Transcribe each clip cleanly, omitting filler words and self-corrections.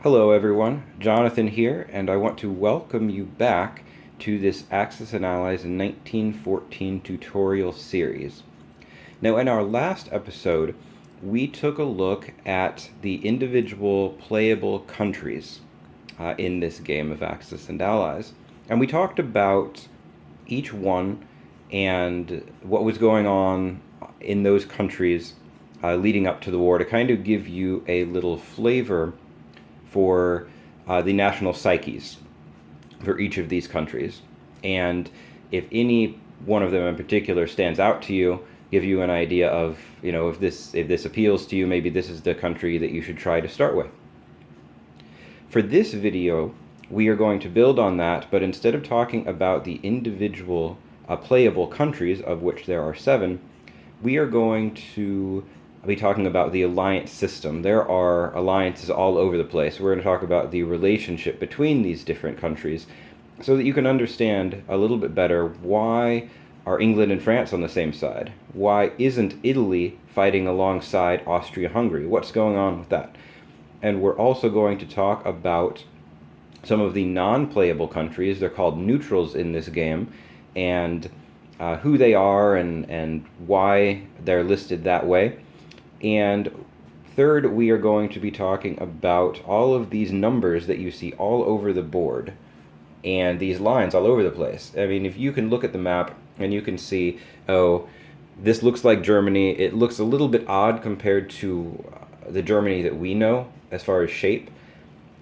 Hello everyone, Jonathan here, and I want to welcome you back to this Axis and Allies 1914 tutorial series. Now in our last episode, we took a look at the individual playable countries in this game of Axis and Allies, and we talked about each one and what was going on in those countries leading up to the war to kind of give you a little flavor for the national psyches for each of these countries. And if any one of them in particular stands out to you, give you an idea of, if this appeals to you, maybe this is the country that you should try to start with. For this video, we are going to build on that, but instead of talking about the individual playable countries, of which there are 7, we are going to be talking about the alliance system. There are alliances all over the place. We're going to talk about the relationship between these different countries so that you can understand a little bit better why are England and France on the same side? Why isn't Italy fighting alongside Austria-Hungary? What's going on with that? And we're also going to talk about some of the non-playable countries. They're called neutrals in this game, and who they are and why they're listed that way. And third, we are going to be talking about all of these numbers that you see all over the board and these lines all over the place. I mean, if you can look at the map and you can see, oh, this looks like Germany. It looks a little bit odd compared to the Germany that we know as far as shape.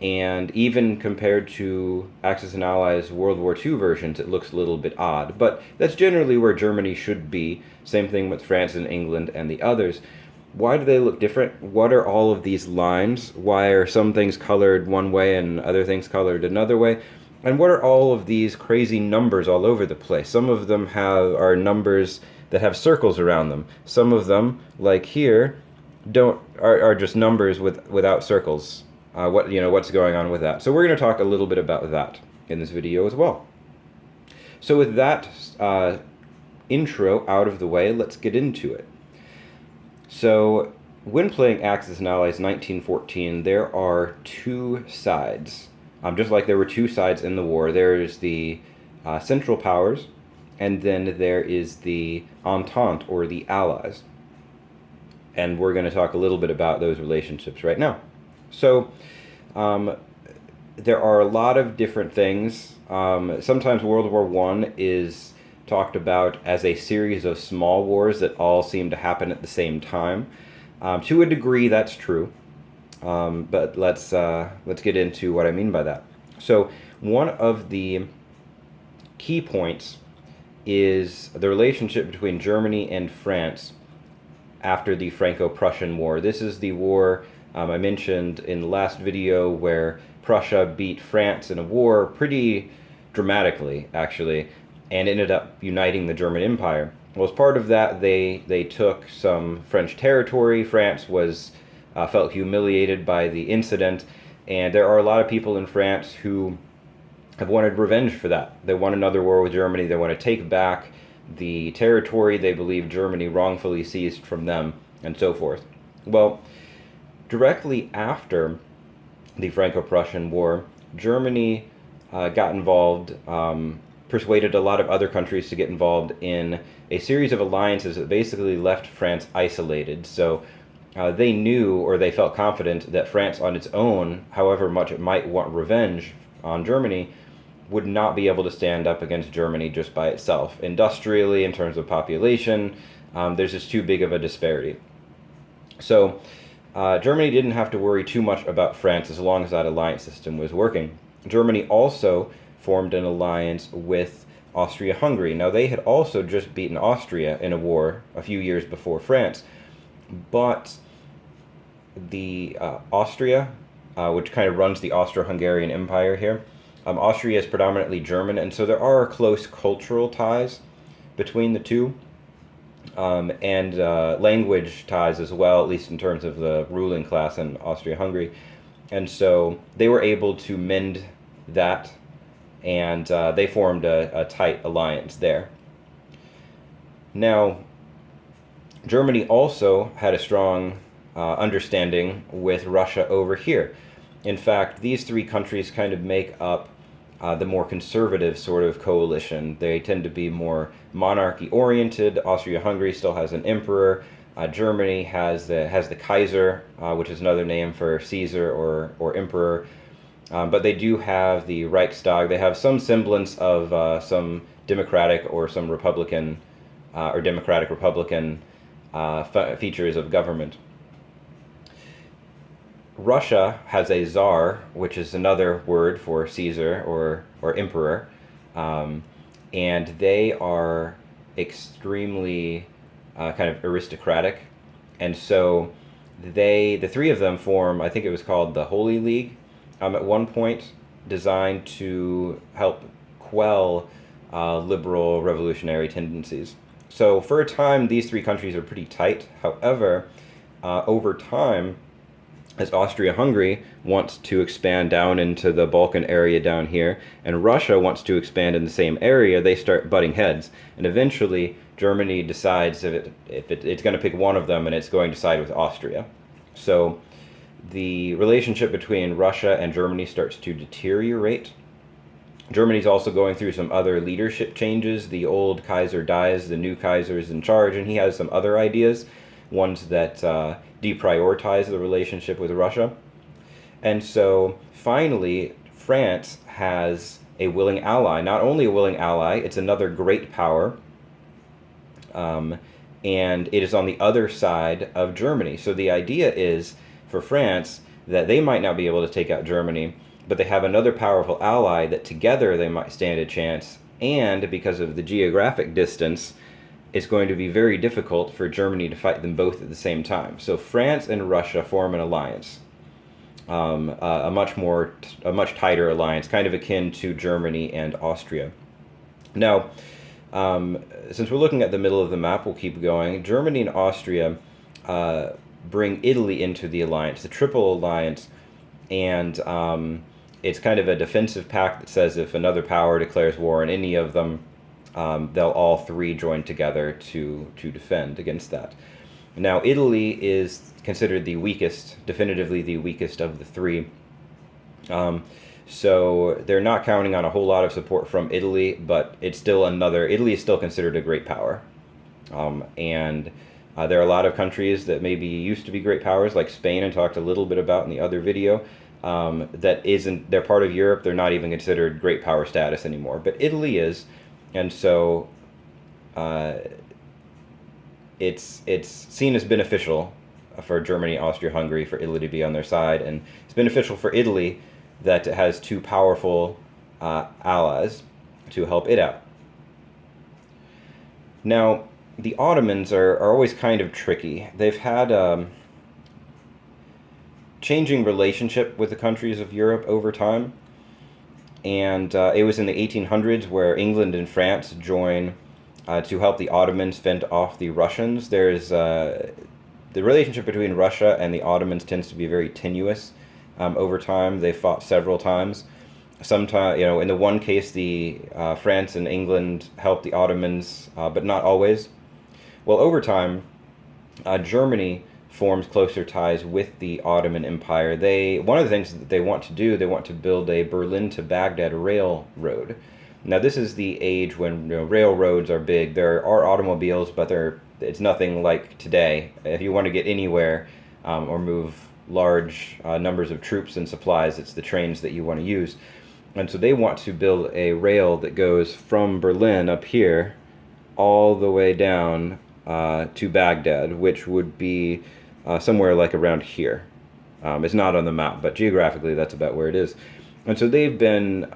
And even compared to Axis and Allies World War II versions, it looks a little bit odd. But that's generally where Germany should be. Same thing with France and England and the others. Why do they look different? What are all of these lines? Why are some things colored one way and other things colored another way? And what are all of these crazy numbers all over the place? Some of them are numbers that have circles around them. Some of them, like here, are just numbers without circles. What's going on with that? So we're going to talk a little bit about that in this video as well. So with that intro out of the way, let's get into it. So when playing Axis and Allies 1914, there are 2 sides. Just like there were 2 sides in the war, there is the Central Powers, and then there is the Entente, or the Allies. And we're going to talk a little bit about those relationships right now. So there are a lot of different things. Sometimes World War I is talked about as a series of small wars that all seem to happen at the same time. To a degree, that's true. But let's get into what I mean by that. So one of the key points is the relationship between Germany and France after the Franco-Prussian War. This is the war I mentioned in the last video where Prussia beat France in a war pretty dramatically, actually, and ended up uniting the German Empire. Well, as part of that, they took some French territory. France felt humiliated by the incident, and there are a lot of people in France who have wanted revenge for that. They want another war with Germany. They want to take back the territory they believe Germany wrongfully seized from them, and so forth. Well, directly after the Franco-Prussian War, Germany got involved, persuaded a lot of other countries to get involved in a series of alliances that basically left France isolated. So they knew, or they felt confident, that France on its own, however much it might want revenge on Germany, would not be able to stand up against Germany just by itself. Industrially, in terms of population, there's just too big of a disparity. So Germany didn't have to worry too much about France as long as that alliance system was working. Germany also formed an alliance with Austria-Hungary. Now, they had also just beaten Austria in a war a few years before France, but the Austria, which kind of runs the Austro-Hungarian Empire here, Austria is predominantly German, and so there are close cultural ties between the two, and language ties as well, at least in terms of the ruling class in Austria-Hungary. And so they were able to mend that, and they formed a tight alliance there. Now, Germany also had a strong understanding with Russia over here. In fact, these three countries kind of make up the more conservative sort of coalition. They tend to be more monarchy oriented. Austria-Hungary still has an emperor. Germany has the Kaiser, which is another name for Caesar or emperor. But they do have the Reichstag. They have some semblance of some democratic or some Republican or democratic Republican features of government. Russia has a czar, which is another word for Caesar or emperor, and they are extremely kind of aristocratic, and so the three of them form, I think it was called the Holy League, at one point, designed to help quell liberal revolutionary tendencies. So for a time, these three countries are pretty tight. However, over time, as Austria-Hungary wants to expand down into the Balkan area down here, and Russia wants to expand in the same area, they start butting heads. And eventually, Germany decides it's going to pick one of them, and it's going to side with Austria. So the relationship between Russia and Germany starts to deteriorate. Germany's also going through some other leadership changes. The old Kaiser dies, the new Kaiser is in charge, and he has some other ideas, ones that deprioritize the relationship with Russia. And so finally, France has a willing ally. Not only a willing ally, it's another great power. And it is on the other side of Germany. So the idea is for France that they might not be able to take out Germany, but they have another powerful ally that together they might stand a chance. And because of the geographic distance, it's going to be very difficult for Germany to fight them both at the same time. So France and Russia form an alliance, a much tighter alliance, kind of akin to Germany and Austria. Now, since we're looking at the middle of the map, we'll keep going. Germany and Austria bring Italy into the alliance, the Triple Alliance, and it's kind of a defensive pact that says if another power declares war on any of them, they'll all three join together to defend against that. Now, Italy is considered the weakest, definitively the weakest of the three. So they're not counting on a whole lot of support from Italy, but Italy is still considered a great power. And there are a lot of countries that maybe used to be great powers, like Spain, I talked a little bit about in the other video, they're part of Europe, they're not even considered great power status anymore. But Italy is. And so it's seen as beneficial for Germany, Austria-Hungary, for Italy to be on their side. And it's beneficial for Italy that it has two powerful allies to help it out. Now, the Ottomans are always kind of tricky. They've had changing relationship with the countries of Europe over time. And it was in the 1800s where England and France join to help the Ottomans fend off the Russians. The relationship between Russia and the Ottomans tends to be very tenuous over time. They fought several times. Sometimes, in the one case, the France and England helped the Ottomans, but not always. Well, over time, Germany forms closer ties with the Ottoman Empire. One of the things that they want to do, they want to build a Berlin to Baghdad railroad. Now, this is the age when railroads are big. There are automobiles, but it's nothing like today. If you want to get anywhere or move large numbers of troops and supplies, it's the trains that you want to use. And so they want to build a rail that goes from Berlin up here all the way down to Baghdad, which would be somewhere like around here. It's not on the map, but geographically that's about where it is. And so they've been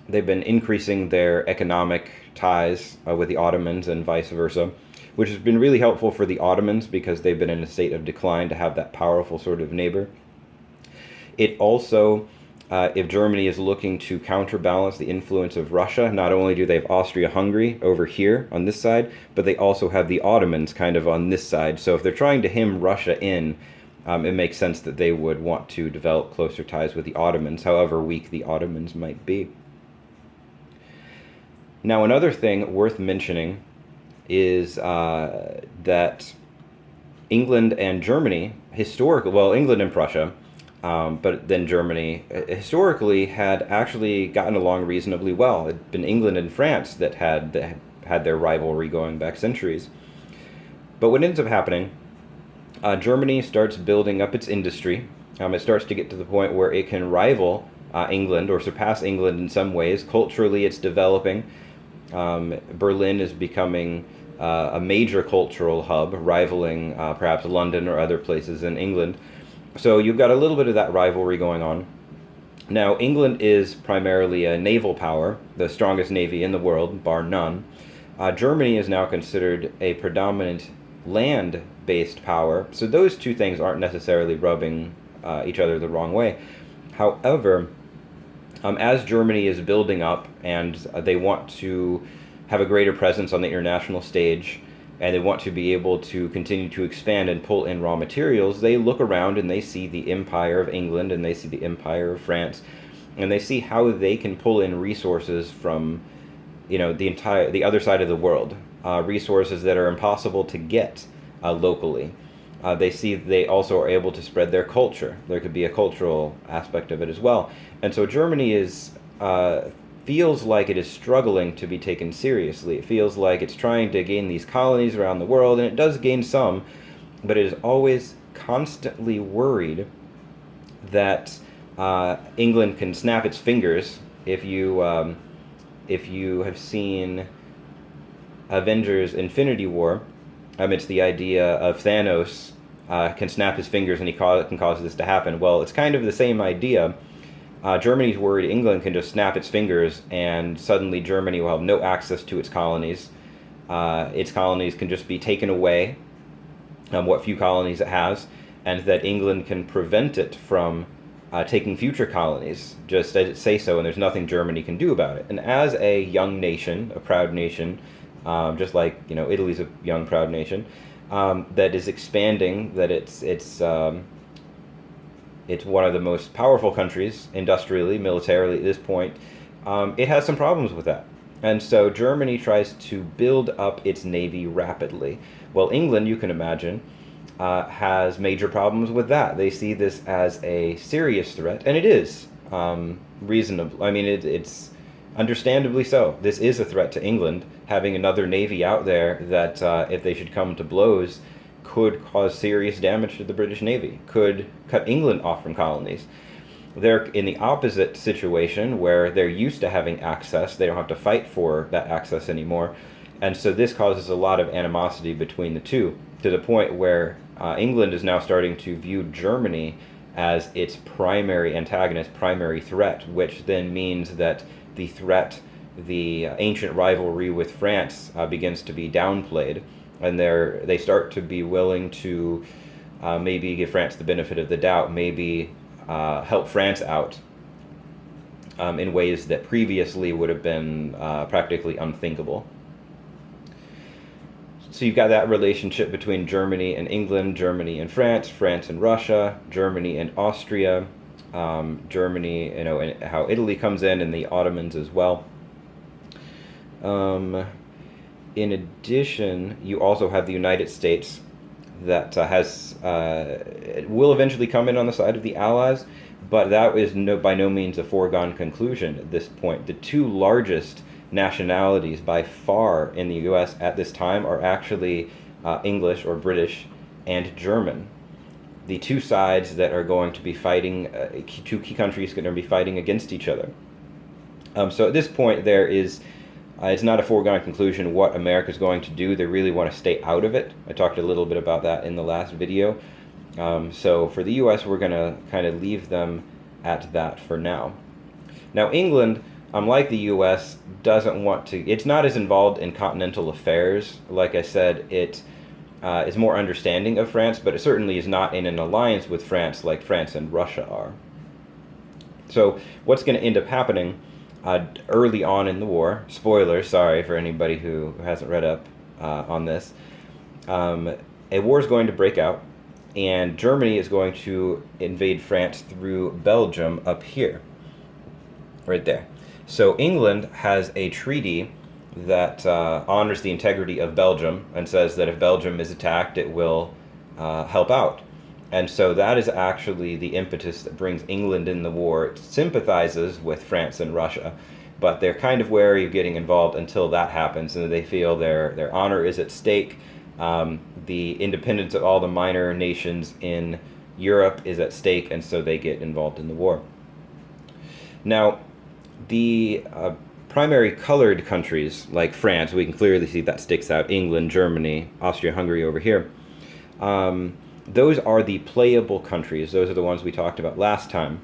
increasing their economic ties with the Ottomans and vice versa, which has been really helpful for the Ottomans because they've been in a state of decline to have that powerful sort of neighbor. It also, if Germany is looking to counterbalance the influence of Russia, not only do they have Austria-Hungary over here on this side, but they also have the Ottomans kind of on this side. So if they're trying to hem Russia in, it makes sense that they would want to develop closer ties with the Ottomans, however weak the Ottomans might be. Now, another thing worth mentioning is that England and Germany, England and Prussia, But then Germany historically had actually gotten along reasonably well. It had been England and France that had their rivalry going back centuries. But what ends up happening, Germany starts building up its industry. It starts to get to the point where it can rival England or surpass England in some ways. Culturally, it's developing. Berlin is becoming a major cultural hub, rivaling perhaps London or other places in England. So you've got a little bit of that rivalry going on. Now, England is primarily a naval power, the strongest navy in the world, bar none. Germany is now considered a predominant land-based power, so those two things aren't necessarily rubbing each other the wrong way. However, as Germany is building up and they want to have a greater presence on the international stage, and they want to be able to continue to expand and pull in raw materials, they look around and they see the empire of England and they see the empire of France, and they see how they can pull in resources from, the other side of the world, resources that are impossible to get locally. They see they also are able to spread their culture. There could be a cultural aspect of it as well. And so Germany feels like it is struggling to be taken seriously. It feels like it's trying to gain these colonies around the world, and it does gain some, but it is always constantly worried that England can snap its fingers. If you have seen Avengers Infinity War, it's the idea of Thanos can snap his fingers and can cause this to happen. Well, it's kind of the same idea. Germany's worried England can just snap its fingers and suddenly Germany will have no access to its colonies. Its colonies can just be taken away, what few colonies it has, and that England can prevent it from taking future colonies, just as it say so, and there's nothing Germany can do about it. And as a young nation, a proud nation, just like Italy's a young proud nation, that is expanding, that it's one of the most powerful countries industrially, militarily at this point. It has some problems with that. And so Germany tries to build up its navy rapidly. Well, England, you can imagine, has major problems with that. They see this as a serious threat, and it is reasonable. I mean, it's understandably so. This is a threat to England, having another navy out there that, if they should come to blows, could cause serious damage to the British Navy, could cut England off from colonies. They're in the opposite situation where they're used to having access. They don't have to fight for that access anymore. And so this causes a lot of animosity between the two, to the point where England is now starting to view Germany as its primary antagonist, primary threat, which then means that the ancient rivalry with France begins to be downplayed. And they start to be willing to maybe give France the benefit of the doubt, maybe help France out in ways that previously would have been practically unthinkable. So you've got that relationship between Germany and England, Germany and France, France and Russia, Germany and Austria, Germany, and how Italy comes in, and the Ottomans as well. In addition, you also have the United States that will eventually come in on the side of the Allies, but that is by no means a foregone conclusion at this point. The two largest nationalities by far in the U.S. at this time are actually English or British and German. The two sides that are going to be fighting, two key countries going to be fighting against each other. So at this point, there is. It's not a foregone conclusion what America's going to do. They really want to stay out of it. I talked a little bit about that in the last video. So for the U.S., we're going to kind of leave them at that for now. Now, England, unlike the U.S., doesn't want to... It's not as involved in continental affairs. Like I said, it is more understanding of France, but it certainly is not in an alliance with France like France and Russia are. So what's going to end up happening... early on in the war, spoilers, sorry for anybody who hasn't read up on this, a war is going to break out, and Germany is going to invade France through Belgium up here, right there. So England has a treaty that honors the integrity of Belgium and says that if Belgium is attacked, it will help out. And so that is actually the impetus that brings England in the war. It sympathizes with France and Russia, but they're kind of wary of getting involved until that happens, and they feel their honor is at stake. The independence of all the minor nations in Europe is at stake, and so they get involved in the war. Now, the primary colored countries like France, we can clearly see that sticks out, England, Germany, Austria-Hungary over here. Those are the playable countries. Those are the ones we talked about last time.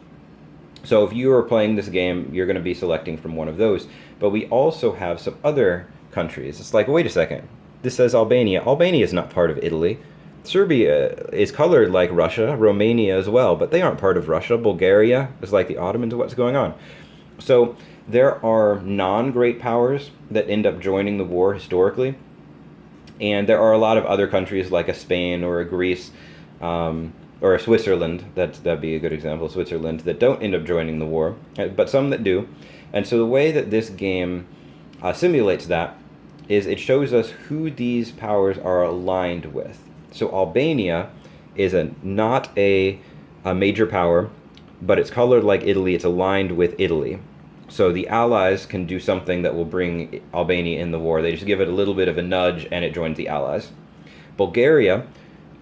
So if you are playing this game, you're going to be selecting from one of those. But we also have some other countries. It's like, wait a second. This says Albania. Albania is not part of Italy. Serbia is colored like Russia, Romania as well, but they aren't part of Russia. Bulgaria is like the Ottomans. What's going on? So there are non-great powers that end up joining the war historically. And there are a lot of other countries like a Spain or a Greece or a Switzerland, that'd be a good example, Switzerland, that don't end up joining the war, but some that do. And so the way that this game simulates that is it shows us who these powers are aligned with. So Albania is not a major power, but it's colored like Italy. It's aligned with Italy. So the Allies can do something that will bring Albania in the war. They just give it a little bit of a nudge and it joins the Allies. Bulgaria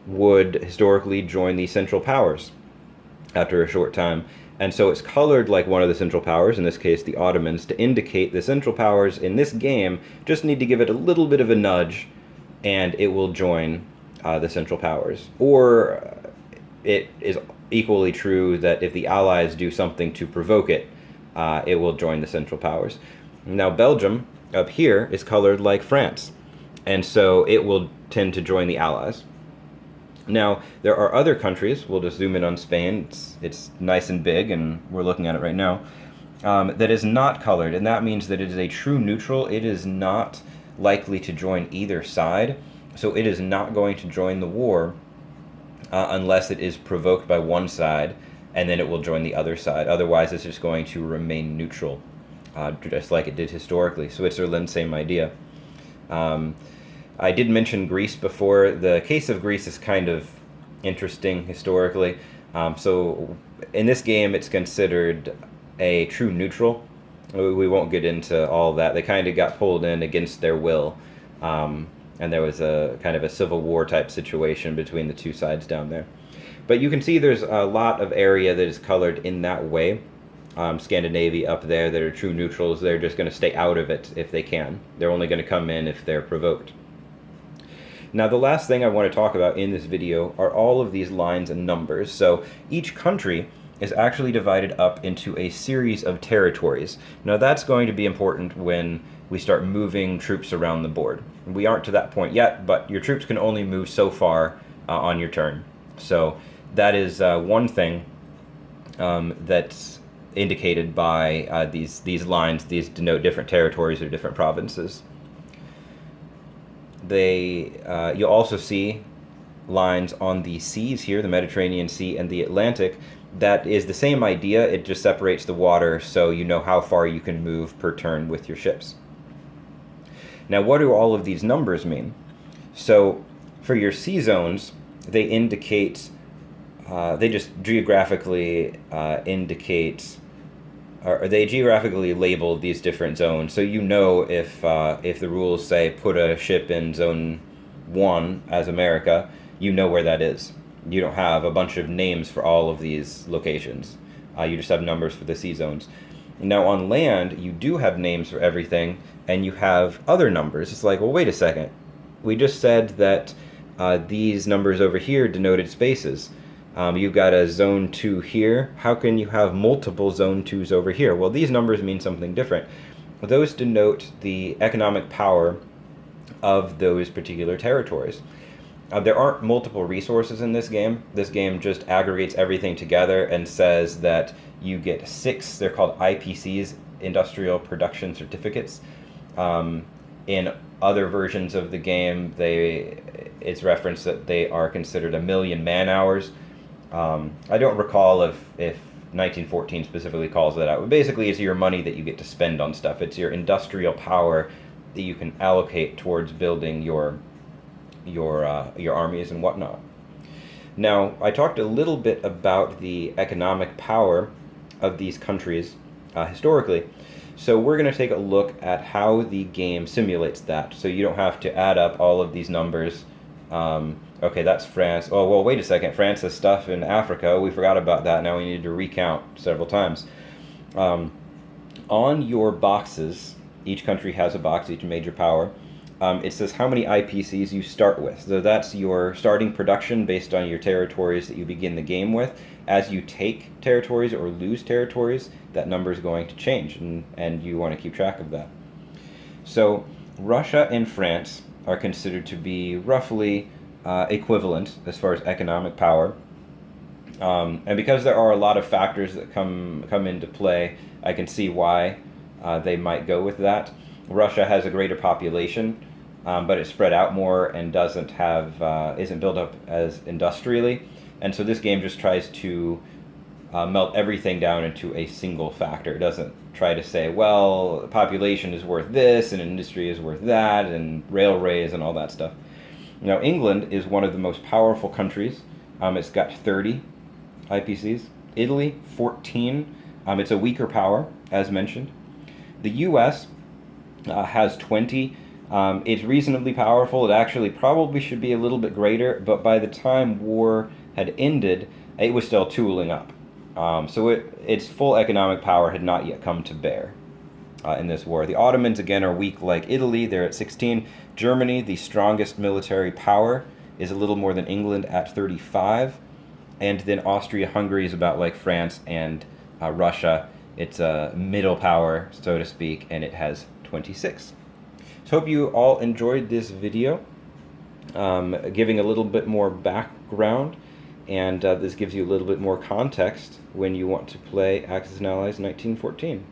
would historically join the Central Powers after a short time. And so it's colored like one of the Central Powers, in this case the Ottomans, to indicate the Central Powers in this game just need to give it a little bit of a nudge and it will join the Central Powers. Or it is equally true that if the Allies do something to provoke it, it will join the Central Powers. Now Belgium, up here, is colored like France, and so it will tend to join the Allies. Now, there are other countries, we'll just zoom in on Spain, it's nice and big, and we're looking at it right now, that is not colored, and that means that it is a true neutral. It is not likely to join either side, so it is not going to join the war unless it is provoked by one side, and then it will join the other side. Otherwise, it's just going to remain neutral, just like it did historically. Switzerland, same idea. I did mention Greece before. The case of Greece is kind of interesting historically. So in this game, it's considered a true neutral. We won't get into all that. They kind of got pulled in against their will. And there was a kind of a civil war type situation between the two sides down there. But you can see there's a lot of area that is colored in that way. Scandinavia up there that are true neutrals, they're just going to stay out of it if they can. They're only going to come in if they're provoked. Now the last thing I want to talk about in this video are all of these lines and numbers. So each country is actually divided up into a series of territories. Now that's going to be important when we start moving troops around the board. We aren't to that point yet, but your troops can only move so far on your turn. So that is one thing that's indicated by these lines. These denote different territories or different provinces. You'll also see lines on the seas here, the Mediterranean Sea and the Atlantic. That is the same idea, it just separates the water so you know how far you can move per turn with your ships. Now what do all of these numbers mean? So for your sea zones, they indicate, they just geographically indicate, or they geographically label these different zones, so you know if the rules say put a ship in zone 1 as America, you know where that is. You don't have a bunch of names for all of these locations. You just have numbers for the sea zones. Now on land, you do have names for everything, and you have other numbers. It's like, well, wait a second. We just said that these numbers over here denoted spaces. You've got a zone 2 here. How can you have multiple zone 2s over here? Well, these numbers mean something different. Those denote the economic power of those particular territories. There aren't multiple resources in this game. This game just aggregates everything together and says that you get 6, they're called IPCs, Industrial Production Certificates. In other versions of the game, it's referenced that they are considered 1 million man-hours. I don't recall if 1914 specifically calls that out. But basically, it's your money that you get to spend on stuff. It's your industrial power that you can allocate towards building your armies and whatnot. Now, I talked a little bit about the economic power of these countries historically. So we're going to take a look at how the game simulates that. So you don't have to add up all of these numbers. Okay, that's France. Oh, well, wait a second. France has stuff in Africa. We forgot about that. Now we need to recount several times. Um, on your boxes, each country has a box, each major power. It says how many IPCs you start with. So that's your starting production based on your territories that you begin the game with. As you take territories or lose territories, that number is going to change, and you want to keep track of that. So Russia and France are considered to be roughly equivalent as far as economic power. And because there are a lot of factors that come into play, I can see why they might go with that. Russia has a greater population, but it's spread out more and doesn't have isn't built up as industrially, and so this game just tries to melt everything down into a single factor. It doesn't try to say, well, population is worth this, and industry is worth that, and railways and all that stuff. Now, England is one of the most powerful countries. It's got 30 IPCs. Italy, 14. It's a weaker power, as mentioned. The U.S. Has 20. It's reasonably powerful. It actually probably should be a little bit greater, but by the time war had ended, it was still tooling up. So its full economic power had not yet come to bear in this war. The Ottomans, again, are weak like Italy. They're at 16. Germany, the strongest military power, is a little more than England at 35. And then Austria-Hungary is about like France and Russia. It's a middle power, so to speak, and it has 26. So hope you all enjoyed this video, giving a little bit more background, and this gives you a little bit more context when you want to play Axis and Allies 1914.